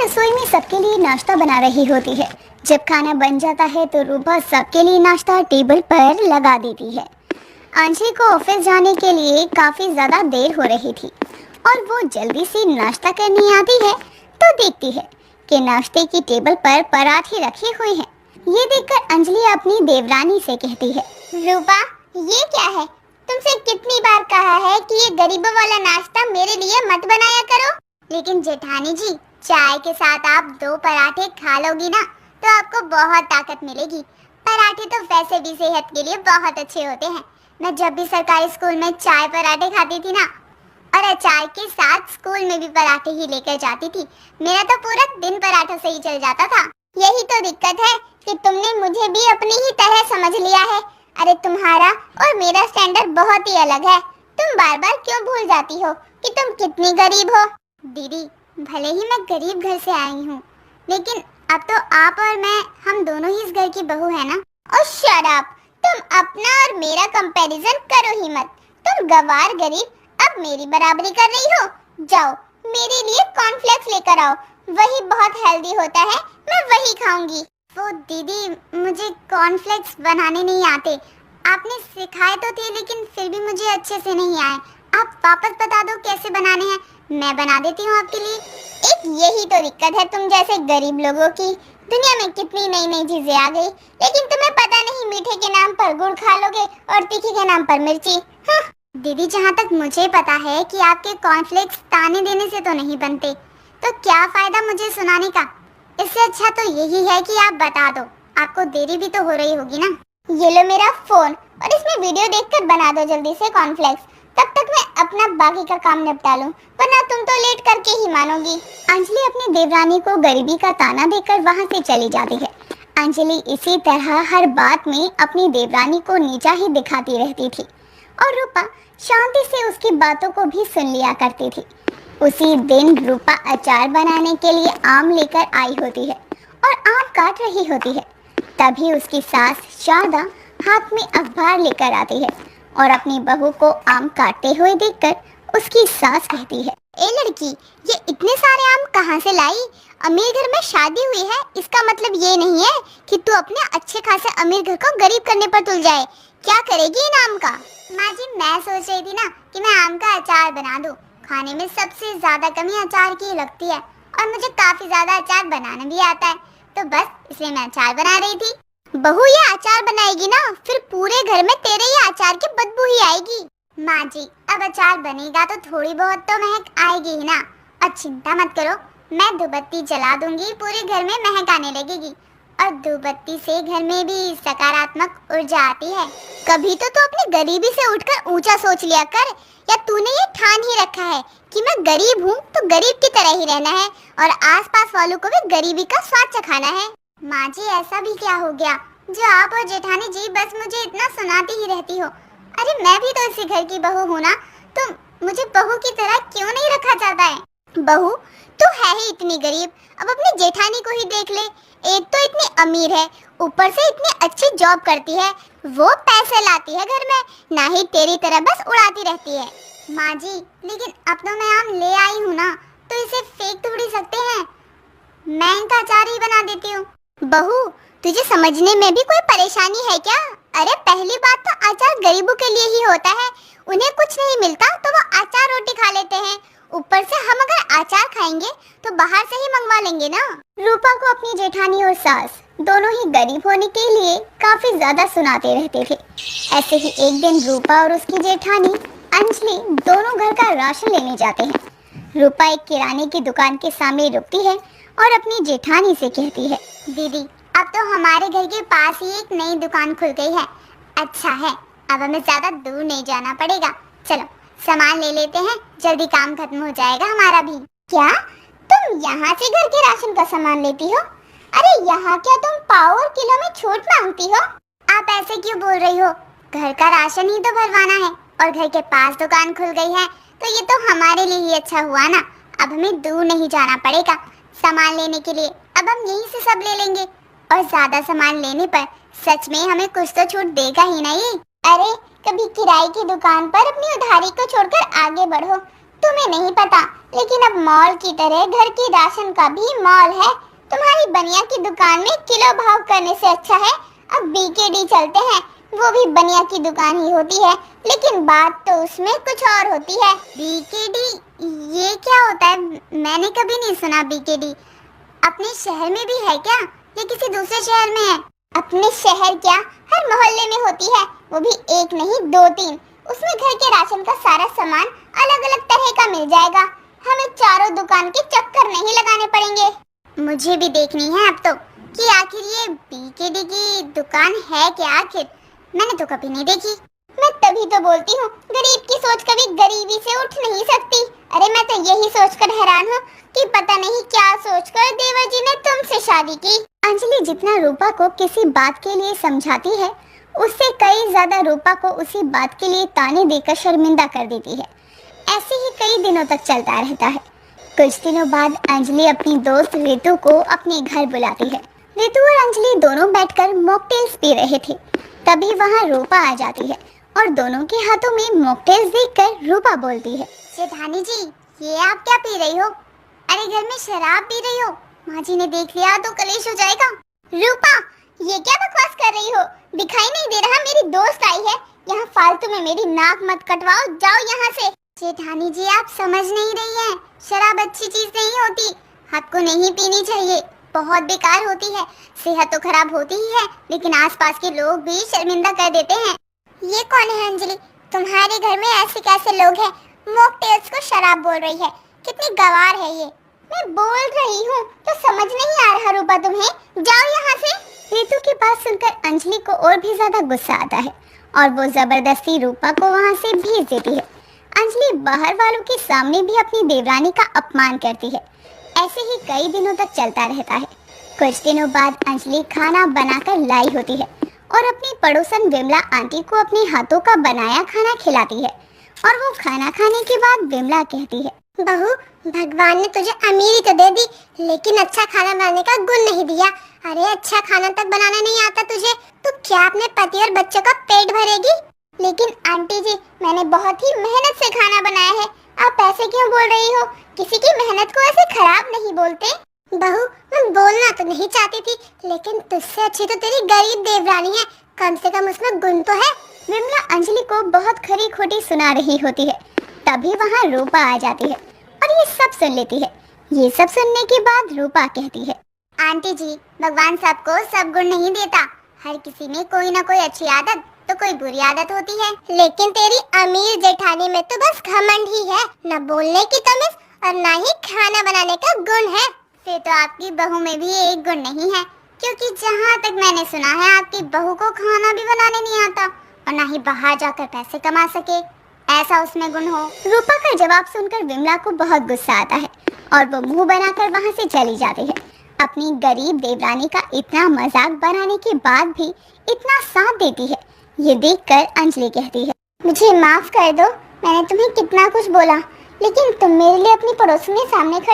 रसोई में सबके लिए नाश्ता बना रही होती है। जब खाना बन जाता है तो रूपा सबके लिए नाश्ता टेबल पर लगा देती है। अंशी को ऑफिस जाने के लिए काफी ज्यादा देर हो रही थी और वो जल्दी से नाश्ता करने आती है तो देखती है कि नाश्ते की टेबल पर पराठे रखे हुए हैं। ये देखकर अंजलि अपनी देवरानी से कहती है, रूपा ये क्या है? तुमसे कितनी बार कहा है कि ये गरीबों वाला नाश्ता मेरे लिए मत बनाया करो। लेकिन जेठानी जी, चाय के साथ आप 2 पराठे खा लोगी ना तो आपको बहुत ताकत मिलेगी। पराठे तो वैसे भी सेहत के लिए बहुत अच्छे होते हैं। मैं जब भी सरकारी स्कूल में चाय पराठे खाती थी ना और अचार के साथ स्कूल में भी पराठे ही लेकर जाती थी, मेरा तो पूरा दिन पराठों से ही चल जाता था। यही तो दिक्कत है कि तुमने मुझे भी अपनी ही तरह समझ लिया है। अरे तुम्हारा और मेरा स्टैंडर्ड बहुत ही अलग है। तुम बार बार क्यों भूल जाती हो कि तुम कितनी गरीब हो? दीदी, भले ही मैं गरीब घर से आई हूँ, लेकिन अब तो आप और मैं, हम दोनों ही इस घर की बहू है ना। और शट अप, तुम अपना और मेरा कंपैरिजन करो ही मत। तुम गवार गरीब अब मेरी बराबरी कर रही हो। जाओ मेरे लिए कॉर्नफ्लेक्स लेकर आओ, वही बहुत हेल्दी होता है, मैं वही खाऊंगी। वो दीदी, मुझे कॉर्नफ्लेक्स बनाने नहीं आते। आपने सिखाए तो थे लेकिन फिर भी मुझे अच्छे से नहीं आए। आप वापस बता दो कैसे बनाने हैं, मैं बना देती हूँ आपके लिए। एक यही तो दिक्कत है तुम जैसे गरीब लोगों की। दुनिया में कितनी नई नई चीजें आ गई, लेकिन तुम्हें पता नहीं मीठे के नाम पर गुड़ खा लोगे और तीखी के नाम पर मिर्ची। हाँ। दीदी, जहाँ तक मुझे पता है कि आपके कॉर्नफ्लेक्स ताने देने से तो नहीं बनते, तो क्या फायदा मुझे सुनाने का? इससे अच्छा तो यही है कि आप बता दो। आपको देरी भी तो हो रही होगी ना। ये लो मेरा फोन और इसमें वीडियो देखकर बना दो जल्दी से कॉर्नफ्लेक्स। तब तक मैं अपना बाकी का काम निपटा लूं, वरना तुम तो लेट करके ही मानोगी। अंजलि अपनी देवरानी को गरीबी का ताना देकर वहां से चली जाती है। अंजलि इसी तरह हर बात में अपनी देवरानी को नीचा ही दिखाती रहती थी और रूपा शांति से उसकी बातों को भी सुन लिया करती थी। उसी दिन रूपा अचार बनाने के लिए आम लेकर आई होती है और आम काट रही होती है। तभी उसकी सास शारदा हाथ में अखबार लेकर आती है और अपनी बहू को आम काटते हुए देखकर उसकी सास कहती है, ए लड़की, ये इतने सारे आम कहाँ से लाई? अमीर घर में शादी हुई है, इसका मतलब ये नहीं है कि तू अपने अच्छे खासे अमीर घर को गरीब करने पर तुल जाए। क्या करेगी इन आम का? माँ जी, मैं सोच रही थी ना कि मैं आम का अचार बना दूं। खाने में सबसे ज्यादा कमी अचार की लगती है और मुझे काफी ज्यादा अचार बनाना भी आता है, तो बस इसलिए मैं अचार बना रही थी। बहू, ये अचार बनाएगी ना, फिर पूरे घर में तेरे ही अचार की बदबू ही आएगी। माँ जी, अब अचार बनेगा तो थोड़ी बहुत तो महक आएगी ही ना। और चिंता मत करो, मैं धूपबत्ती जला दूंगी, पूरे घर में महक आने लगेगी। और धूपबत्ती से घर में भी सकारात्मक ऊर्जा आती है। कभी तो तू अपनी गरीबी से उठकर ऊंचा सोच लिया कर। या तूने ये ठान ही रखा है कि मैं गरीब हूँ तो गरीब की तरह ही रहना है और आसपास वालों को भी गरीबी का स्वाद चखाना है? माँ जी, ऐसा भी क्या हो गया जो आप और जेठानी जी बस मुझे इतना सुनाती ही रहती हो? अरे मैं भी तो इसी घर की बहू हूँ ना, तो मुझे बहू की तरह क्यों नहीं रखा जाता है? बहू, तू है ही इतनी गरीब, अब अपनी जेठानी को ही देख ले। एक तो इतनी अमीर है, ऊपर से इतनी अच्छी जॉब करती है, वो पैसे लाती है घर में, ना ही तेरी तरह बस उड़ाती रहती है। माँ जी, लेकिन अब तो मैं आम ले आई हूँ ना, तो इसे फेंक थोड़ी सकते हैं, मैं इनका अचार ही बना देती हूँ। बहू, तुझे समझने में भी कोई परेशानी है क्या? अरे पहली बात तो अचार गरीबों के लिए ही होता है, उन्हें कुछ नहीं मिलता तो वो अचार रोटी खा लेते हैं। ऊपर से हम अगर अचार खाएंगे तो बाहर से ही मंगवा लेंगे ना। रूपा को अपनी जेठानी और सास दोनों ही गरीब होने के लिए काफी ज्यादा सुनाते रहते थे। ऐसे ही एक दिन रूपा और उसकी जेठानी अंजलि दोनों घर का राशन लेने जाते हैं। रूपा एक किराने की दुकान के सामने रुकती है और अपनी जेठानी से कहती है, दीदी, अब तो हमारे घर के पास ही एक नई दुकान खुल गई है। अच्छा है, अब हमें ज्यादा दूर नहीं जाना पड़ेगा। चलो सामान ले लेते हैं, जल्दी काम खत्म हो जाएगा हमारा भी। क्या तुम यहाँ से घर के राशन का सामान लेती हो? अरे यहाँ क्या तुम पाव और किलो में छूट मांगती हो? आप ऐसे क्यों बोल रही हो? घर का राशन ही तो भरवाना है और घर के पास दुकान खुल गई है तो ये तो हमारे लिए ही अच्छा हुआ ना। अब हमें दूर नहीं जाना पड़ेगा सामान लेने के लिए, अब हम यहीं से सब ले लेंगे। और ज्यादा सामान लेने पर सच में हमें कुछ तो छूट देगा ही नहीं। अरे कभी किराए की दुकान पर अपनी उधारी को छोड़कर आगे बढ़ो, तुम्हें नहीं पता, लेकिन अब मॉल की तरह घर की राशन का भी मॉल है। तुम्हारी बनिया की दुकान में किलो भाव करने से अच्छा है अब बीकेडी चलते हैं। वो भी बनिया की दुकान ही होती है, लेकिन बात तो उसमें कुछ और होती है। बीकेडी, ये क्या होता है? मैंने कभी नहीं सुना बीकेडी। अपने शहर में भी है क्या या किसी दूसरे शहर में है? अपने शहर क्या, हर मोहल्ले में होती है, वो भी एक नहीं दो तीन। उसमें घर के राशन का सारा सामान अलग अलग तरह का मिल जाएगा। हमें चारों दुकान के चक्कर नहीं लगाने पड़ेंगे। मुझे भी देखनी है अब तो कि आखिर ये बीकेडी की दुकान है क्या। आखिर मैंने तो कभी नहीं देखी। मैं तभी तो बोलती हूँ, गरीब की सोच कभी गरीबी से उठ नहीं सकती। अरे मैं तो यही सोचकर हैरान हूँ कि पता नहीं क्या सोचकर देवर जी ने तुमसे शादी की। अंजलि जितना रूपा को किसी बात के लिए समझाती है, उससे कई ज्यादा रूपा को उसी बात के लिए ताने देकर शर्मिंदा कर देती है। ऐसे ही कई दिनों तक चलता रहता है। कुछ दिनों बाद अंजलि अपनी दोस्त रितु को अपने घर बुलाती है। रितु और अंजलि दोनों बैठकर मॉकटेल्स पी रहे थे। तभी वहाँ रूपा आ जाती है और दोनों के हाथों में मॉकटेल्स देखकर रूपा बोलती है, जेठानी जी, ये आप क्या पी रही हो? अरे घर में शराब पी रही हो? माँ जी ने देख लिया तो कलेश हो जाएगा। रूपा, ये क्या बकवास कर रही हो? दिखाई नहीं दे रहा मेरी दोस्त आई है? यहाँ फालतू में मेरी नाक मत कटवाओ, जाओ यहाँ से। जेठानी जी, आप समझ नहीं रही हैं, शराब अच्छी चीज नहीं होती, आपको नहीं पीनी चाहिए, बहुत बेकार होती है। सेहत तो खराब होती ही है, लेकिन आसपास के लोग भी शर्मिंदा कर देते हैं। ये कौन है अंजलि? तुम्हारे घर में ऐसे कैसे लोग हैं? मॉकटेल्स को शराब बोल रही है, कितनी गवार है ये। मैं बोल रही हूँ तो समझ नहीं आ रहा रूपा तुम्हें? जाओ यहाँ से। रितु की बात सुनकर अंजलि को और भी ज्यादा गुस्सा आता है और वो जबरदस्ती रूपा को वहाँ से भेज देती है। अंजलि बाहर वालों के सामने भी अपनी देवरानी का अपमान करती है। ऐसे ही कई दिनों तक चलता रहता है। कुछ दिनों बाद अंजलि खाना बनाकर लाई होती है और अपनी पड़ोसन विमला आंटी को अपने हाथों का बनाया खाना खिलाती है। और वो खाना खाने के बाद विमला कहती है, बहू, भगवान ने तुझे अमीरी तो दे दी, लेकिन अच्छा खाना बनाने का गुण नहीं दिया। अरे अच्छा खाना तक बनाना नहीं आता तुझे, तो क्या अपने पति और बच्चों का पेट भरेगी? लेकिन आंटी जी, मैंने बहुत ही मेहनत से खाना बनाया है, आप ऐसे क्यों बोल रही हो? किसी की मेहनत को ऐसे खराब नहीं बोलते। बहू, मैं बोलना तो नहीं चाहती थी, लेकिन तुझसे अच्छी तो तेरी गरीब देवरानी है, कम से कम उसमें गुण तो है। विमला अंजलि को बहुत खरी खोटी सुना रही होती है। तभी वहाँ रूपा आ जाती है और ये सब सुन लेती है। ये सब सुनने के बाद रूपा कहती है, आंटी जी, भगवान सबको सब गुण नहीं देता, हर किसी में कोई ना कोई अच्छी आदत तो कोई बुरी आदत होती है। लेकिन तेरी अमीर जेठानी में तो बस घमंड ही है, न बोलने की तमीज और न ही खाना बनाने का गुण है। फिर तो आपकी बहू में भी एक गुण नहीं है, क्योंकि जहाँ तक मैंने सुना है आपकी बहू को खाना भी बनाने नहीं आता और न ही बाहर जाकर पैसे कमा सके, ऐसा उसमें गुण हो। रूपा का जवाब सुनकर विमला को बहुत गुस्सा आता है और वो मुंह बनाकर वहाँ से चली जाती है। अपनी गरीब देवरानी का इतना मजाक बनाने के बाद भी इतना साथ देती है, ये देखकर अंजलि कहती है, मुझे माफ कर दो, मैंने तुम्हें कितना कुछ बोला, लेकिन तुम मेरे लिए अपनी पड़ोसी के सामने खड़ी